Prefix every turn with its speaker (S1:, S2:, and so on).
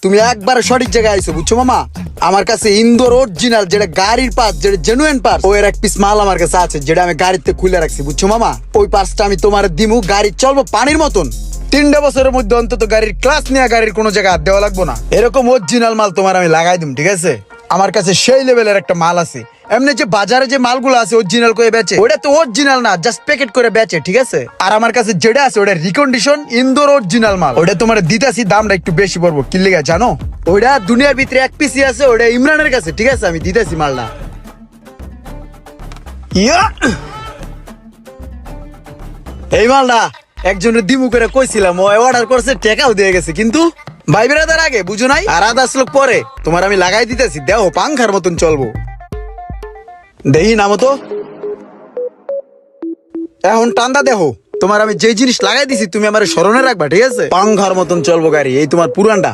S1: তুমি একবার সঠিক জায়গায় আইছো, বুঝছো মামা? আমার কাছে ইন্দোর অরিজিনাল যেটা গাড়ির পার্স, যেটা জেনুইন পার্স, ওর এক পিস মাল আমার কাছে আছে, যেটা আমি গাড়িতে খুলে রাখছি, বুঝছো মামা? ওই পার্সটা আমি তোমার দিমু, গাড়ি চলবো পানির মতন। 3 বছরের মধ্যে অন্তত গাড়ির ক্লাস নিয়ে গাড়ির কোনো জায়গায় হাত দেওয়া লাগবো না। এরকম অরিজিনাল মাল তোমার আমি লাগাই দিম, ঠিক আছে? আমার কাছে সেই লেভেলের একটা মাল আছে। এমনি যে বাজারে যে মালগুলো আছে অরিজিনাল করে বেচে, ওটা তো অরিজিনাল না, জাস্ট প্যাকেট করে বেচে, ঠিক আছে? আর আমার কাছে যেটা আছে ওটা রিকন্ডিশন ইন্দোর অরিজিনাল মাল। ওটা তোমার দিতাছি, দামটা একটু বেশি পড়বো, কি লিগা জানো? ওটা দুনিয়ার ভিতরে এক পিসি আছে, ওটা ইমরানের কাছে, ঠিক আছে? আমি দিতেছি মালটা। ইয়া, এই মালটা একজনের দিমু করে কইছিলাম, ও অর্ডার করছে, টাকাও দিয়ে গেছে, কিন্তু ভাই বেড়াদার আগে বুঝো নাই, আর আদার্স লোক পরে। তোমার আমি লাগাই দিতেছি, দেও পাংখার মতন চলবো। দেখি নামো তো, এখন টান্দা দেখো। তোমার আমি যে জিনিস লাগাই দিছি তুমি আমার স্মরণে রাখবা, ঠিক আছে? পাংখার মতন চলবো গাড়ি, এই তোমার পুরানটা।